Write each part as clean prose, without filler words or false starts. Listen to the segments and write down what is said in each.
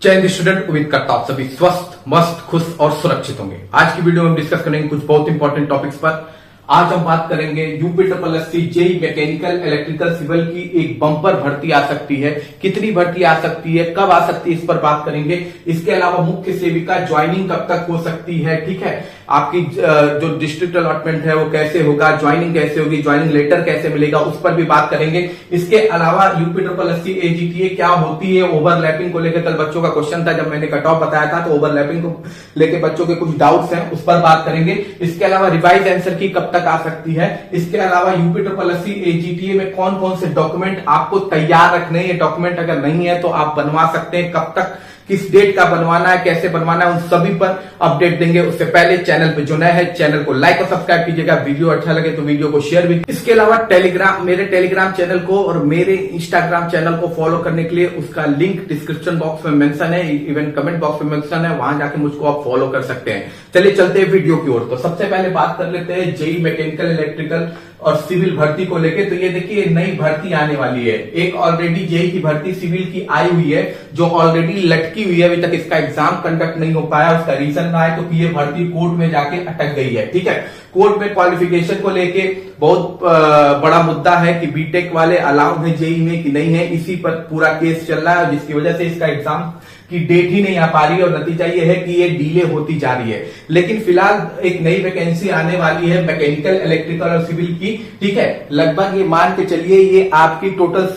चयन स्टूडेंट उम्मीद करता हूं सभी स्वस्थ, मस्त, खुश और सुरक्षित होंगे। आज की वीडियो में हम डिस्कस करेंगे कुछ बहुत इंपॉर्टेंट टॉपिक्स पर। आज हम बात करेंगे UPSC JEE mechanical electrical civil की एक बम्पर भर्ती आ सकती है। कितनी भर्ती आ सकती है, कब आ सकती है, इस पर बात करेंगे। इसके अलावा मुख्य सेविका ज्वाइनिंग कब तक हो सकती है, ठीक है। आपकी जो डिस्ट्रिक्ट अलॉटमेंट है वो कैसे होगा, ज्वाइनिंग कैसे होगी, ज्वाइनिंग लेटर कैसे मिलेगा, उस पर भी बात करेंगे। इसके अलावा यूपीएससी एजीटीए क्या होती है, ओवरलैपिंग को लेकर कल बच्चों का क्वेश्चन था, जब मैंने कट ऑफ बताया था, तो ओवरलैपिंग को लेकर बच्चों के कुछ डाउट्स हैं, उस पर बात करेंगे। इसके अलावा रिवाइज आंसर की कब तक आ सकती है। इसके अलावा यूपीएससी एजीटीए में कौन कौन से डॉक्यूमेंट आपको तैयार रखने हैं, ये डॉक्यूमेंट अगर नहीं है तो आप बनवा सकते हैं, कब तक, किस डेट का बनवाना है, कैसे बनवाना है, उन सभी पर अपडेट देंगे। उससे पहले चैनल पे जो नया है चैनल को लाइक और सब्सक्राइब कीजिएगा, वीडियो अच्छा लगे तो वीडियो को शेयर भी। इसके अलावा मेरे टेलीग्राम चैनल को और मेरे इंस्टाग्राम चैनल को फॉलो करने के लिए उसका लिंक डिस्क्रिप्शन बॉक्स में मेंशन है, इवन कमेंट बॉक्स में मेंशन है, वहां जाके मुझको आप फॉलो कर सकते हैं। चलिए चलते हैं वीडियो की ओर। तो सबसे पहले बात कर लेते हैं जेईई मैकेनिकल इलेक्ट्रिकल और सिविल भर्ती को लेके। तो ये देखिए नई भर्ती आने वाली है। एक ऑलरेडी जेईई की भर्ती सिविल की आई हुई है, जो ऑलरेडी लटकी हुई है, अभी तक इसका एग्जाम कंडक्ट नहीं हो पाया। उसका रीजन रहा है तो कि ये भर्ती कोर्ट में जाके अटक गई है, ठीक है। कोर्ट में क्वालिफिकेशन को लेके बहुत बड़ा मुद्दा है कि बीटेक वाले अलाउड है जेईई में कि नहीं है, इसी पर पूरा केस चल रहा है, जिसकी वजह से इसका एग्जाम की डेट ही नहीं आ पा रही है और नतीजा ये है कि ये डिले होती जा रही है। लेकिन फिलहाल एक नई वैकेंसी आने वाली है मैकेनिकल इलेक्ट्रिकल और सिविल की, ठीक है। लगभग ये मान के चलिए ये आपकी टोटल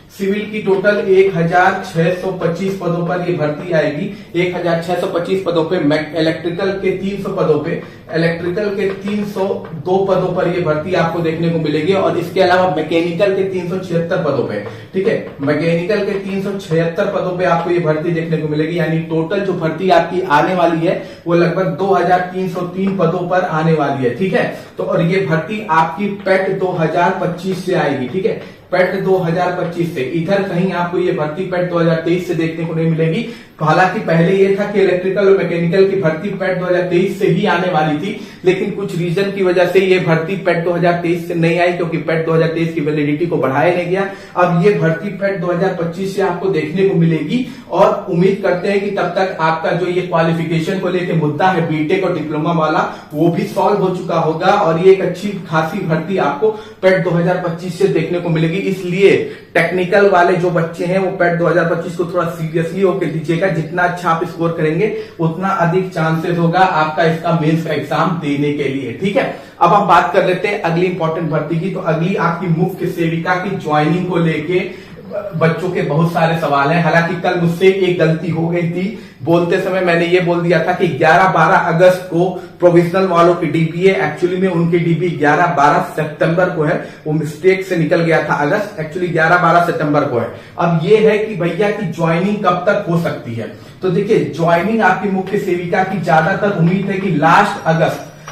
सिविल की टोटल 1625 पदों पर ये भर्ती आएगी। 1625 पदों पे, इलेक्ट्रिकल के 300 पदों पे, इलेक्ट्रिकल के 302 पदों पर ये भर्ती आपको देखने को मिलेगी। और इसके अलावा मैकेनिकल के 376 पदों पे, ठीक है, मैकेनिकल के 376 पदों पे आपको ये भर्ती देखने को मिलेगी। यानी टोटल जो भर्ती आपकी आने वाली है वो लगभग 2303 पदों पर आने वाली है, ठीक है। तो और ये भर्ती आपकी पेट 2025 से आएगी, ठीक है, पेट 2025 से। इधर कहीं आपको ये भर्ती पेट 2023 से देखने को नहीं मिलेगी। हालांकि पहले ये था कि इलेक्ट्रिकल और मैकेनिकल की भर्ती पेट 2023 से ही आने वाली थी, लेकिन कुछ रीजन की वजह से ये भर्ती पेट 2023 से नहीं आई, क्योंकि पेट 2023 की वैलिडिटी को बढ़ाया नहीं गया। अब ये भर्ती पेट 2025 से आपको देखने को मिलेगी और उम्मीद करते हैं कि तब तक आपका जो ये क्वालिफिकेशन को लेकर मुद्दा है बीटेक और डिप्लोमा वाला, वो भी सॉल्व हो चुका होगा और ये एक अच्छी खासी भर्ती आपको पेट 2025 से देखने को मिलेगी। इसलिए टेक्निकल वाले जो बच्चे हैं वो पेट 2025 को थोड़ा सीरियसली होकर दीजिएगा। जितना अच्छा आप स्कोर करेंगे उतना अधिक चांसेस होगा आपका इसका मेंस का एग्जाम देने के लिए, ठीक है। अब हम बात कर लेते हैं अगली इंपॉर्टेंट भर्ती की। तो अगली आपकी मुख्य सेविका की ज्वाइनिंग को लेके बच्चों के बहुत सारे सवाल हैं। हालांकि कल मुझसे एक गलती हो गई थी, बोलते समय मैंने ये बोल दिया था कि 11-12 अगस्त को प्रोविजनल वालों की डीबी है, एक्चुअली में उनकी डीबी 11-12 सितंबर को है, वो मिस्टेक से निकल गया था अगस्त, एक्चुअली 11-12 सितंबर को है। अब ये है कि भैया की ज्वाइनिंग कब तक हो सकती है। तो देखिए ज्वाइनिंग आपकी मुख्य सेविका की ज्यादातर उम्मीद है कि लास्ट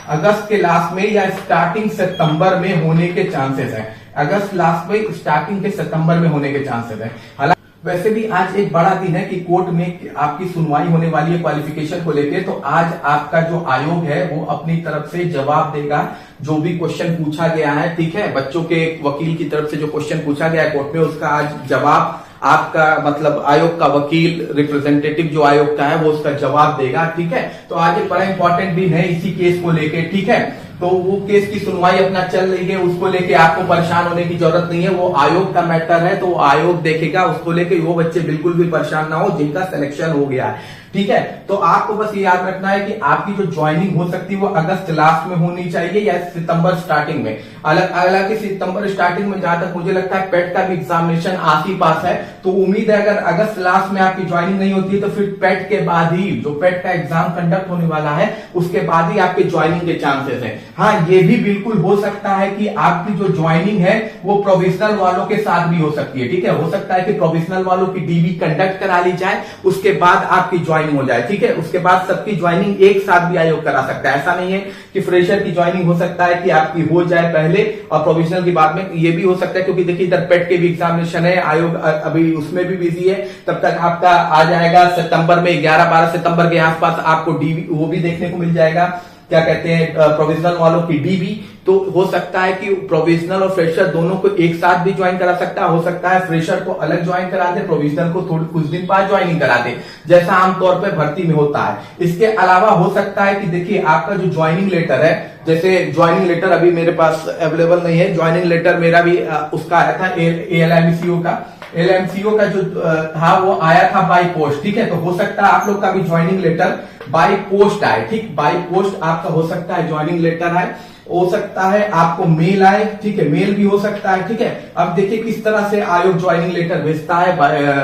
अगस्त के लास्ट में या स्टार्टिंग सितंबर में होने के चांसेस हैं। अगस्त लास्ट में, स्टार्टिंग के सितंबर में होने के चांसेस हैं। हालांकि वैसे भी आज एक बड़ा दिन है कि कोर्ट में आपकी सुनवाई होने वाली है क्वालिफिकेशन को लेकर। तो आज आपका जो आयोग है वो अपनी तरफ से जवाब देगा, जो भी क्वेश्चन पूछा गया है, ठीक है। बच्चों के वकील की तरफ से जो क्वेश्चन पूछा गया है कोर्ट में, उसका आज जवाब आपका मतलब आयोग का वकील, रिप्रेजेंटेटिव जो आयोग का है वो उसका जवाब देगा, ठीक है। तो आज एक बड़ा इंपॉर्टेंट दिन है इसी केस को लेके, ठीक है। तो वो केस की सुनवाई अपना चल रही है, उसको लेके आपको परेशान होने की जरूरत नहीं है। वो आयोग का मैटर है तो आयोग देखेगा, उसको लेके वो बच्चे बिल्कुल भी परेशान ना हो जिनका सिलेक्शन हो गया है, ठीक है। तो आपको बस ये याद रखना है कि आपकी जो ज्वाइनिंग हो सकती है वो अगस्त लास्ट में होनी चाहिए या सितंबर स्टार्टिंग में। हालांकि सितंबर स्टार्टिंग में जहां तक मुझे लगता है पेट का भी एग्जामिनेशन आस ही पास है, तो उम्मीद है अगर अगस्त लास्ट में आपकी ज्वाइनिंग नहीं होती है तो फिर पेट के बाद ही, जो पेट का एग्जाम कंडक्ट होने वाला है उसके बाद ही आपके ज्वाइनिंग के चांसेस है। हाँ, ये भी बिल्कुल हो सकता है कि आपकी जो ज्वाइनिंग है वो प्रोविजनल वालों के साथ भी हो सकती है, ठीक है। हो सकता है कि प्रोविजनल वालों की डीबी कंडक्ट करा ली जाए, उसके बाद आपकी ज्वाइनिंग हो जाए, ठीक है। उसके बाद सबकी ज्वाइनिंग एक साथ भी आयोग करा सकता है। ऐसा नहीं है कि फ्रेशर की ज्वाइनिंग हो सकता है कि आपकी हो जाए पहले और प्रोविजनल की बाद में, ये भी हो सकता है क्योंकि देखिए इधर पेट के भी एग्जामिनेशन है, आयोग अभी उसमें भी बिजी है। तब तक आपका आ जाएगा सितंबर में, 11-12 सितंबर के आसपास आपको डीबी वो भी देखने को मिल जाएगा। क्या कहते हैं प्रोविजनल वालों की डीबी। तो हो सकता है कि प्रोविजनल और फ्रेशर दोनों को एक साथ भी ज्वाइन करा सकता है, हो सकता है फ्रेशर को अलग ज्वाइन करा दे, प्रोविजनल को थोड़ी कुछ दिन बाद ज्वाइनिंग करा दे, जैसा आमतौर पर भर्ती में होता है। इसके अलावा हो सकता है कि देखिए आपका जो ज्वाइनिंग लेटर है, जैसे ज्वाइनिंग लेटर अभी मेरे पास अवेलेबल नहीं है, ज्वाइनिंग लेटर मेरा भी उसका आया था एलएमसीओ का, एलएमसीओ का जो था वो आया था बाय पोस्ट, ठीक है। तो हो सकता है आप लोग का भी ज्वाइनिंग लेटर बाय पोस्ट आए, ठीक, बाय पोस्ट आपका हो सकता है ज्वाइनिंग लेटर आए, हो सकता है आपको मेल आए, ठीक है, मेल भी हो सकता है, ठीक है। अब देखिए किस तरह से आयोग ज्वाइनिंग लेटर भेजता है,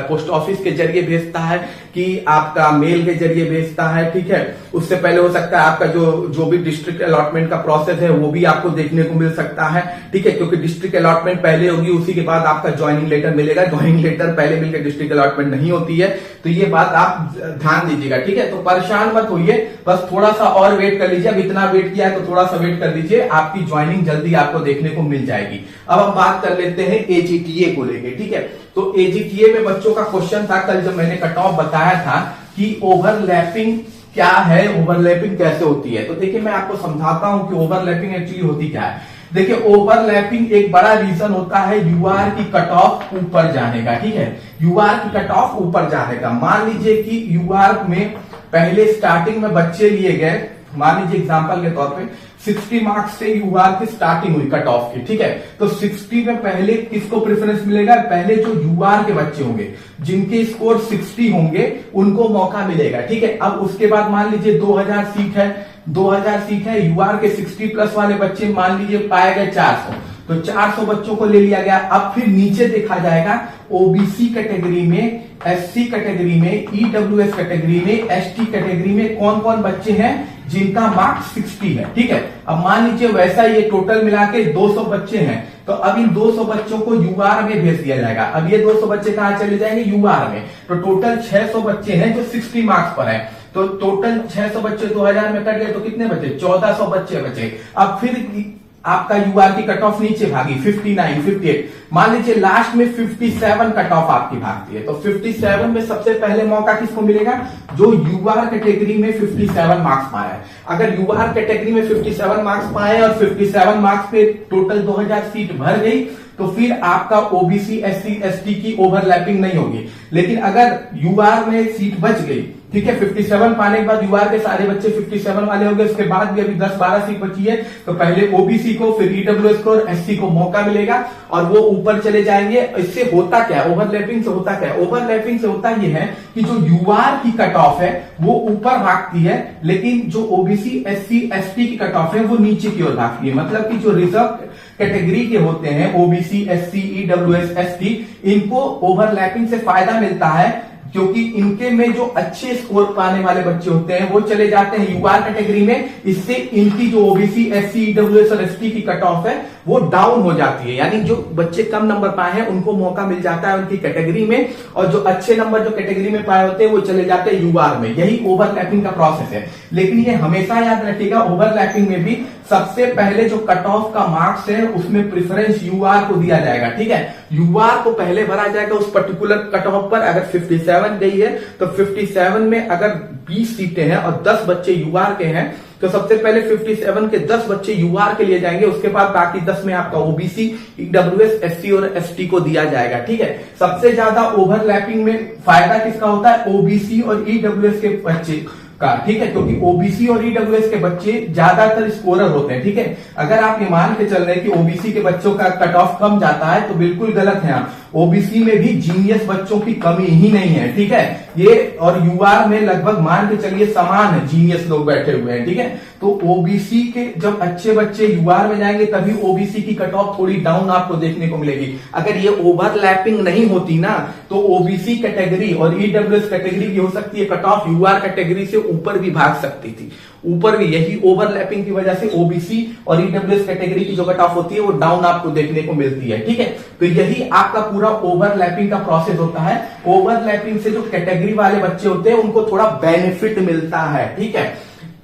पोस्ट ऑफिस के जरिए भेजता है कि आपका मेल के जरिए भेजता है, ठीक है। उससे पहले हो सकता है आपका जो भी डिस्ट्रिक्ट अलॉटमेंट का प्रोसेस है वो भी आपको देखने को मिल सकता है, ठीक है, क्योंकि डिस्ट्रिक्ट अलॉटमेंट पहले होगी, उसी के बाद आपका ज्वाइनिंग लेटर मिलेगा। ज्वाइनिंग लेटर पहले मिलकर डिस्ट्रिक्ट अलॉटमेंट नहीं होती है, तो ये बात आप ध्यान दीजिएगा, ठीक है। तो परेशान मत होइए, बस थोड़ा सा और वेट कर लीजिए। अब इतना वेट किया है तो थोड़ा सा वेट कर लीजिए, आपकी ज्वाइनिंग जल्दी आपको देखने को मिल जाएगी। अब हम बात कर लेते हैं एजीटीए को लेके, ठीक है। तो एजीटीए में बच्चों का क्वेश्चन था कल जब मैंने कट ऑफ बताया था कि ओवरलैपिंग क्या है, ओवरलैपिंग कैसे होती है। तो देखिए मैं आपको समझाता हूं कि ओवरलैपिंग एक्चुअली होती क्या है। देखिए ओवरलैपिंग एक बड़ा रीजन होता है यूआर की कट ऑफ ऊपर जाने का, ठीक है, यूआर की कट ऑफ ऊपर जाने का। मान लीजिए कि यूआर में पहले स्टार्टिंग में बच्चे लिए गए, मान लीजिए एग्जांपल के तौर पे 60 मार्क्स से यूआर की स्टार्टिंग हुई कट ऑफ की, ठीक है। तो 60 में पहले किसको प्रेफरेंस मिलेगा, पहले जो यूआर के बच्चे होंगे जिनके स्कोर 60 होंगे उनको मौका मिलेगा, ठीक है। अब उसके बाद मान लीजिए 2000 सीट है, 2000 सीट है, यूआर के 60 प्लस वाले बच्चे मान लीजिए पाए गए 400, तो 400 बच्चों को ले लिया गया। अब फिर नीचे देखा जाएगा ओबीसी कैटेगरी में, एससी कैटेगरी में, ईडब्ल्यूएस कैटेगरी में, एसटी कैटेगरी में कौन कौन बच्चे हैं जिनका मार्क्स 60 है, ठीक है। अब मान लीजिए वैसा ये टोटल मिला के 200 बच्चे हैं, तो अब इन 200 बच्चों को यूआर में भेज दिया जाएगा। अब ये 200 बच्चे कहां चले जाएंगे, यूआर में। तो टोटल 600 बच्चे हैं जो 60 मार्क्स पर है, तो टोटल 600 बच्चे 2000 में कट गए तो कितने बचे, 1400 बच्चे बचे। अब फिर आपका यूआर की कट ऑफ नीचे भागी 59, 58, मान लीजिए लास्ट में 57 कट ऑफ आपकी भागती है। तो 57 में सबसे पहले मौका किसको मिलेगा, जो यूआर कैटेगरी में 57 मार्क्स पाया है। अगर यूआर कैटेगरी में 57 मार्क्स पाए और 57 मार्क्स पे टोटल 2000 सीट भर गई तो फिर आपका ओबीसी एससी एसटी की ओवरलैपिंग नहीं होगी। लेकिन अगर यूआर में सीट बच गई, ठीक है, 57 पाने के बाद यूआर के सारे बच्चे 57 वाले हो गए, उसके बाद भी अभी 10-12 सीट बची है, तो पहले ओबीसी को, फिर ईडब्ल्यूएस को और एससी को मौका मिलेगा और वो ऊपर चले जाएंगे। इससे होता क्या है, ओवरलैपिंग से होता क्या है, ओवरलैपिंग से होता यह है कि जो यूआर की कट ऑफ है वो ऊपर भागती है, लेकिन जो ओबीसी एससी एसटी की कट ऑफ है वो नीचे की ओर भागती है। मतलब कि जो रिजर्व कैटेगरी के होते हैं ओबीसी एससी ईडब्ल्यूएस एसटी, इनको ओवरलैपिंग से फायदा मिलता है क्योंकि इनके में जो अच्छे स्कोर पाने वाले बच्चे होते हैं वो चले जाते हैं यूआर कैटेगरी में। इससे इनकी जो ओबीसी एससी ईडब्ल्यूएस और एसटी की कट ऑफ है वो डाउन हो जाती है, यानी जो बच्चे कम नंबर पाए हैं उनको मौका मिल जाता है उनकी कैटेगरी में, और जो अच्छे नंबर जो कैटेगरी में पाए होते हैं वो चले जाते हैं यूआर में। यही ओवरलैपिंग का प्रोसेस है। लेकिन ये हमेशा याद रखिएगा, ओवरलैपिंग में भी सबसे पहले जो कट ऑफ का मार्क्स है उसमें प्रेफरेंस यूआर को दिया जाएगा, ठीक है। यूआर को पहले भरा जाएगा उस पर्टिकुलर कट ऑफ पर। अगर 57 गई है तो 57 में अगर 20 सीटें हैं और 10 बच्चे यूआर के हैं तो सबसे पहले 57 के 10 बच्चे यूआर के लिए जाएंगे, उसके बाद बाकी 10 में आपका ओबीसी ईडब्ल्यूएस एससी और एसटी को दिया जाएगा, ठीक है। सबसे ज्यादा ओवरलैपिंग में फायदा किसका होता है, ओबीसी और ईडब्ल्यूएस के बच्चे का, ठीक है, क्योंकि ओबीसी और ईडब्ल्यूएस के बच्चे ज्यादातर स्कोरर होते हैं, ठीक है। अगर आप ये मान के चल रहे हैं कि ओबीसी के बच्चों का कट ऑफ कम जाता है तो बिल्कुल गलत है आप। ओबीसी में भी जीनियस बच्चों की कमी ही नहीं है, ठीक है। ये और यूआर में लगभग मान के चलिए समान है, जीनियस लोग बैठे हुए हैं, ठीक है। तो ओबीसी के जब अच्छे बच्चे यूआर में जाएंगे तभी ओबीसी की कट ऑफ थोड़ी डाउन आपको देखने को मिलेगी। अगर ये ओवरलैपिंग नहीं होती ना तो ओबीसी कैटेगरी और ईडब्ल्यूएस कैटेगरी की हो सकती है कट ऑफ यूआर कैटेगरी से ऊपर भी भाग सकती थी, ऊपर भी। यही ओवरलैपिंग की वजह से ओबीसी और ईडब्ल्यूएस कैटेगरी की जो कट ऑफ होती है वो डाउन आपको देखने को मिलती है, ठीक है। तो यही आपका पूरा ओवरलैपिंग का प्रोसेस होता है। ओवरलैपिंग से जो कैटेगरी वाले बच्चे होते हैं उनको थोड़ा बेनिफिट मिलता है, ठीक है,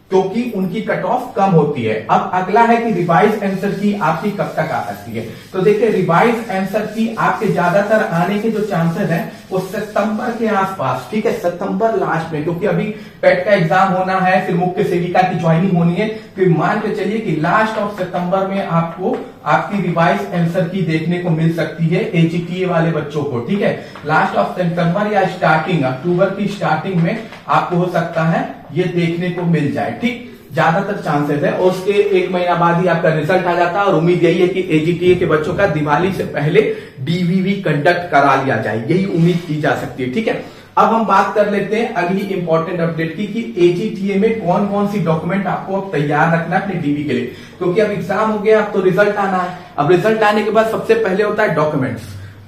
क्योंकि उनकी कट ऑफ कम होती है। अब अगला है कि रिवाइज आंसर की आपकी कब तक आ सकती है। तो देखिए रिवाइज आंसर की आपके ज्यादातर आने के जो चांसेस हैं वो सितंबर के आसपास, ठीक है, सितंबर लास्ट में, क्योंकि अभी पेट का एग्जाम होना है, फिर मुख्य सेविका की ज्वाइनिंग होनी है, फिर मान के चलिए कि लास्ट ऑफ सितंबर में आपको आपकी रिवाइज आंसर की देखने को मिल सकती है एजीटीए वाले बच्चों को, ठीक है। लास्ट ऑफ सितंबर या स्टार्टिंग अक्टूबर की स्टार्टिंग में आपको हो सकता है ये देखने को मिल जाए, ठीक, ज्यादातर चांसेस है। और उसके एक महीना बाद ही आपका रिजल्ट आ जाता है और उम्मीद यही है कि एजीटीए के बच्चों का दिवाली से पहले डीवीवी कंडक्ट करा लिया जाए, यही उम्मीद की जा सकती है, ठीक है। अब हम बात कर लेते हैं अगली इंपॉर्टेंट अपडेट की कि एजीटीए में कौन कौन सी डॉक्यूमेंट आपको अब तैयार रखना है अपने डीवी के लिए, क्योंकि अब एग्जाम हो गया, अब तो रिजल्ट आना है। अब रिजल्ट आने के बाद सबसे पहले होता है डॉक्यूमेंट्स,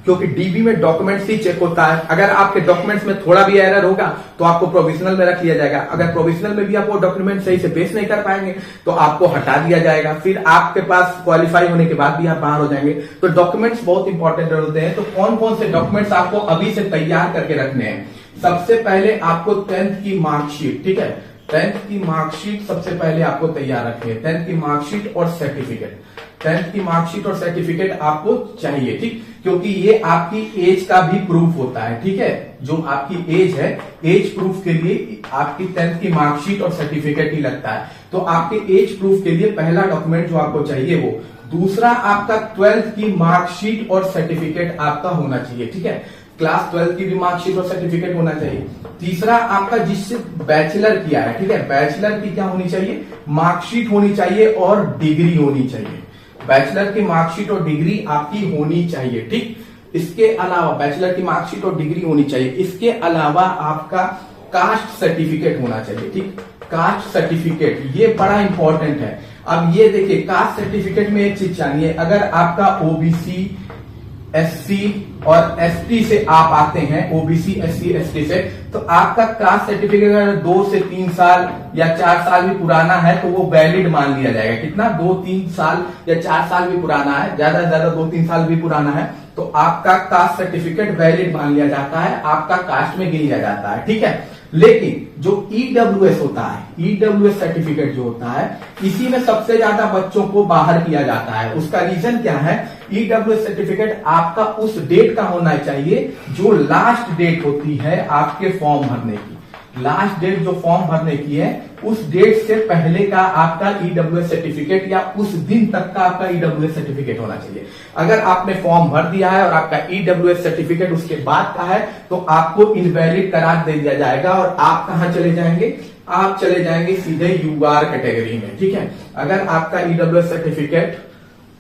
क्योंकि डीबी में डॉक्यूमेंट्स ही चेक होता है। अगर आपके डॉक्यूमेंट्स में थोड़ा भी एरर होगा तो आपको प्रोविजनल में रख लिया जाएगा। अगर प्रोविजनल में भी आप वो डॉक्यूमेंट सही से पेश नहीं कर पाएंगे तो आपको हटा दिया जाएगा, फिर आपके पास क्वालिफाई होने के बाद भी आप बाहर हो जाएंगे। तो डॉक्यूमेंट्स बहुत इंपॉर्टेंट होते हैं। तो कौन कौन से डॉक्यूमेंट्स आपको अभी से तैयार करके रखने हैं? सबसे पहले आपको 10th की मार्कशीट, ठीक है, 10th की मार्कशीट सबसे पहले आपको तैयार रखनी है। 10th की मार्कशीट और सर्टिफिकेट, 10th की मार्कशीट और सर्टिफिकेट आपको चाहिए, ठीक, क्योंकि ये आपकी एज का भी प्रूफ होता है, ठीक है। जो आपकी एज है, एज प्रूफ के लिए आपकी 10th की मार्कशीट और सर्टिफिकेट ही लगता है। तो आपके एज प्रूफ के लिए पहला डॉक्यूमेंट जो आपको चाहिए वो। दूसरा आपका 12th की मार्कशीट और सर्टिफिकेट आपका होना चाहिए, ठीक है, क्लास 12 की भी मार्कशीट और सर्टिफिकेट होना चाहिए। तीसरा आपका जिससे बैचलर किया है, ठीक है, बैचलर की क्या होनी चाहिए? मार्कशीट होनी चाहिए और डिग्री होनी चाहिए। बैचलर की मार्कशीट और डिग्री आपकी होनी चाहिए, ठीक। इसके अलावा बैचलर की मार्कशीट और डिग्री होनी चाहिए। इसके अलावा आपका कास्ट सर्टिफिकेट होना चाहिए, ठीक, कास्ट सर्टिफिकेट ये बड़ा इंपॉर्टेंट है। अब ये देखिए, कास्ट सर्टिफिकेट में एक चीज चाहिए, अगर आपका ओबीसी, एससी और एसटी से आप आते हैं, ओबीसी, एससी, एसटी से, तो आपका कास्ट सर्टिफिकेट अगर 2 से 3 साल या 4 साल भी पुराना है तो वो वैलिड मान लिया जाएगा। कितना? 2-3 साल या 4 साल भी पुराना है, ज्यादा से ज्यादा 2-3 साल भी पुराना है तो आपका कास्ट सर्टिफिकेट वैलिड मान लिया जाता है, आपका कास्ट में गिन लिया जाता है, ठीक है। लेकिन जो ईडब्ल्यूएस होता है, ईडब्ल्यूएस सर्टिफिकेट जो होता है, इसी में सबसे ज्यादा बच्चों को बाहर किया जाता है। उसका रीजन क्या है? ईडब्ल्यूएस सर्टिफिकेट आपका उस डेट का होना चाहिए जो लास्ट डेट होती है आपके फॉर्म भरने की। लास्ट डेट जो फॉर्म भरने की है उस डेट से पहले का आपका ईडब्ल्यूएस सर्टिफिकेट या उस दिन तक का आपका ईडब्ल्यूएस सर्टिफिकेट होना चाहिए। अगर आपने फॉर्म भर दिया है और आपका ईडब्ल्यूएस सर्टिफिकेट उसके बाद का है तो आपको इनवैलिड करार दे दिया जाएगा और आप कहां चले जाएंगे? आप चले जाएंगे सीधे यूआर कैटेगरी में, ठीक है। अगर आपका ईडब्ल्यूएस सर्टिफिकेट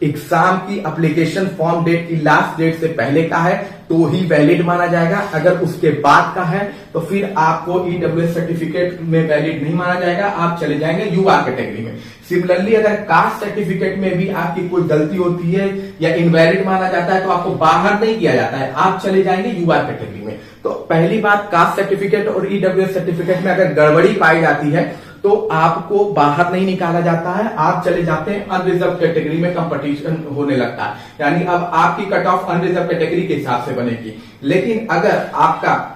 एग्जाम की एप्लीकेशन फॉर्म डेट की लास्ट डेट से पहले का है तो ही वैलिड माना जाएगा। अगर उसके बाद का है तो फिर आपको ईडब्ल्यूएस सर्टिफिकेट में वैलिड नहीं माना जाएगा, आप चले जाएंगे यूआर कैटेगरी में। सिमिलरली अगर कास्ट सर्टिफिकेट में भी आपकी कोई गलती होती है या इनवैलिड माना जाता है तो आपको बाहर नहीं किया जाता है, आप चले जाएंगे यूआर कैटेगरी में। तो पहली बात, कास्ट सर्टिफिकेट और ईडब्ल्यूएस सर्टिफिकेट में अगर गड़बड़ी पाई जाती है तो आपको बाहर नहीं निकाला जाता है, आप चले जाते हैं अनरिजर्व कैटेगरी में। कंपटीशन होने लगता है, यानी अब आपकी कट ऑफ अनरिजर्व कैटेगरी के हिसाब से बनेगी। लेकिन अगर आपका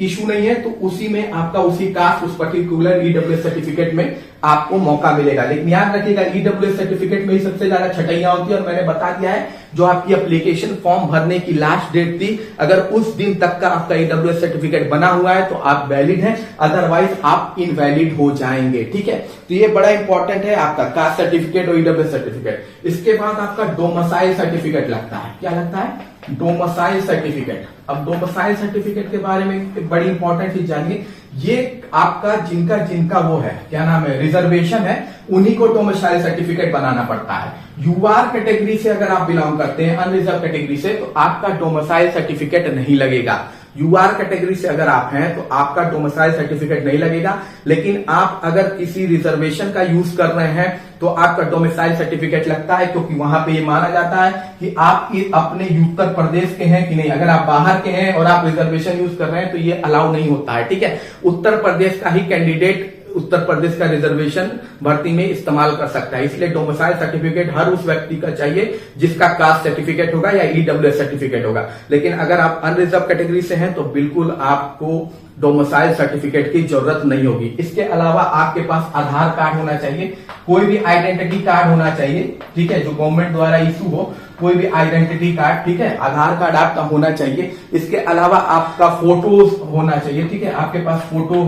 इशू नहीं है तो उसी में आपका उसी कास्ट उस पर्टिकुलर ईडब्ल्यूएस सर्टिफिकेट में आपको मौका मिलेगा। लेकिन याद रखिएगा ईडब्ल्यूएस सर्टिफिकेट में ही सबसे ज्यादा छटाइयां होती है और मैंने बता दिया है जो आपकी एप्लीकेशन फॉर्म भरने की लास्ट डेट थी, अगर उस दिन तक का आपका ईडब्ल्यूएस सर्टिफिकेट बना हुआ है तो आप वैलिड हैं, अदरवाइज आप इनवैलिड हो जाएंगे, ठीक है। तो ये बड़ा इंपॉर्टेंट है आपका कास्ट सर्टिफिकेट और ईडब्ल्यूएस सर्टिफिकेट। इसके बाद आपका डोमिसाइल सर्टिफिकेट लगता है। क्या लगता है? Domicile certificate. अब डोमिसाइल सर्टिफिकेट के बारे में एक बड़ी इंपॉर्टेंट चीज जानिए, ये आपका जिनका जिनका वो है, क्या नाम है, रिजर्वेशन है, उन्हीं को डोमिसाइल सर्टिफिकेट बनाना पड़ता है। यूआर कैटेगरी से अगर आप बिलोंग करते हैं, अनरिजर्व कैटेगरी से, तो आपका डोमिसाइल सर्टिफिकेट नहीं लगेगा। यूआर कैटेगरी से अगर आप हैं तो आपका डोमिसाइल सर्टिफिकेट नहीं लगेगा। लेकिन आप अगर किसी रिजर्वेशन का यूज कर रहे हैं तो आपका डोमिसाइल सर्टिफिकेट लगता है, क्योंकि वहां पे ये माना जाता है कि आप अपने उत्तर प्रदेश के हैं कि नहीं। अगर आप बाहर के हैं और आप रिजर्वेशन यूज कर रहे हैं तो ये अलाउ नहीं होता है, ठीक है। उत्तर प्रदेश का ही कैंडिडेट उत्तर प्रदेश का रिजर्वेशन भर्ती में इस्तेमाल कर सकता है। इसलिए डोमिसाइल सर्टिफिकेट हर उस व्यक्ति का चाहिए जिसका कास्ट सर्टिफिकेट होगा या ईडब्ल्यूएस सर्टिफिकेट होगा। लेकिन अगर आप अनरिजर्व कैटेगरी से हैं तो बिल्कुल आपको डोमिसाइल सर्टिफिकेट की जरूरत नहीं होगी। इसके अलावा आपके पास आधार कार्ड होना चाहिए, कोई भी आइडेंटिटी कार्ड होना चाहिए, ठीक है, जो गवर्नमेंट द्वारा इशू हो। कोई भी आइडेंटिटी कार्ड, ठीक है, आधार कार्ड आपका होना चाहिए। इसके अलावा आपका फोटोज होना चाहिए, ठीक है, आपके पास फोटो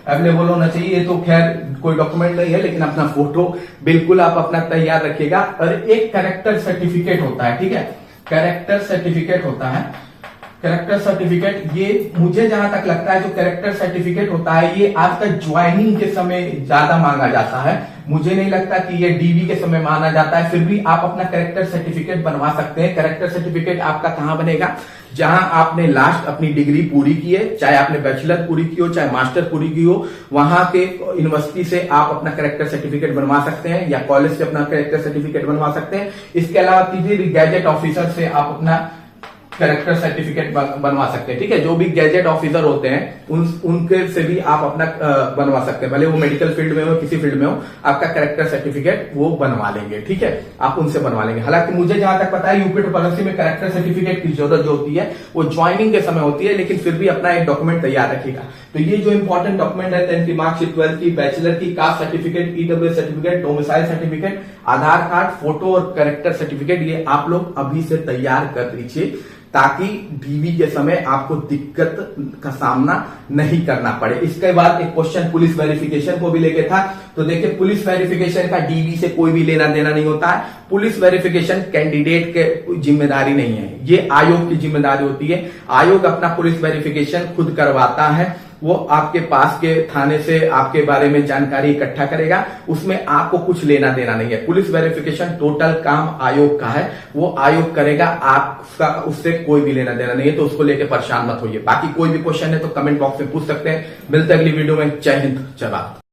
अवेलेबल होना चाहिए। ये तो खैर कोई डॉक्यूमेंट नहीं है, लेकिन अपना फोटो बिल्कुल आप अपना तैयार रखिएगा। और एक कैरेक्टर सर्टिफिकेट होता है, ठीक है, कैरेक्टर सर्टिफिकेट होता है। कैरेक्टर सर्टिफिकेट, ये मुझे जहां तक लगता है जो कैरेक्टर सर्टिफिकेट होता है ये आपका ज्वाइनिंग के समय ज्यादा मांगा जाता है। मुझे नहीं लगता कि ये डीवी के समय माना जाता है, फिर भी आप अपना कैरेक्टर सर्टिफिकेट बनवा सकते हैं। कैरेक्टर सर्टिफिकेट आपका कहां बनेगा? जहां आपने लास्ट अपनी डिग्री पूरी की है, चाहे आपने बैचलर पूरी की हो, चाहे मास्टर पूरी की हो, वहां के यूनिवर्सिटी से आप अपना कैरेक्टर सर्टिफिकेट बनवा सकते हैं, या कॉलेज से अपना कैरेक्टर सर्टिफिकेट बनवा सकते हैं। इसके अलावा किसी भी गैजेट ऑफिसर से आप अपना कैरेक्टर सर्टिफिकेट बनवा सकते हैं, ठीक है। जो भी गैजेट ऑफिसर होते हैं उनके से भी आप अपना बनवा सकते हैं, भले वो मेडिकल फील्ड में हो, किसी फील्ड में हो, आपका कैरेक्टर सर्टिफिकेट वो बनवा लेंगे, ठीक है, आप उनसे बनवा लेंगे। हालांकि मुझे जहां तक पता है यूपी पॉलिसी में कैरेक्टर सर्टिफिकेट की जरूरत जो होती है वो ज्वाइनिंग के समय होती है, लेकिन फिर भी अपना एक डॉक्यूमेंट तैयार रखिएगा। तो ये जो इंपॉर्टेंट डॉक्यूमेंट है 10th की मार्कशीट, 12th की, बैचलर की, caste certificate, EWS certificate, domicile certificate, Aadhaar card, photo और कैरेक्टर सर्टिफिकेट, ये आप लोग अभी से तैयार कर लीजिए ताकि डीवी के समय आपको दिक्कत का सामना नहीं करना पड़े। इसके बाद एक क्वेश्चन पुलिस वेरिफिकेशन को भी लेके था, तो देखिए पुलिस वेरिफिकेशन का डीवी से कोई भी लेना देना नहीं होता है। पुलिस वेरिफिकेशन कैंडिडेट के जिम्मेदारी नहीं है, ये आयोग की जिम्मेदारी होती है। आयोग अपना पुलिस वेरिफिकेशन खुद करवाता है, वो आपके पास के थाने से आपके बारे में जानकारी इकट्ठा करेगा, उसमें आपको कुछ लेना देना नहीं है। पुलिस वेरिफिकेशन टोटल काम आयोग का है, वो आयोग करेगा, आपका उससे कोई भी लेना देना नहीं है, तो उसको लेके परेशान मत होइए। बाकी कोई भी क्वेश्चन है तो कमेंट बॉक्स में पूछ सकते हैं। मिलते हैं अगली वीडियो में। जय हिंद, जय भारत।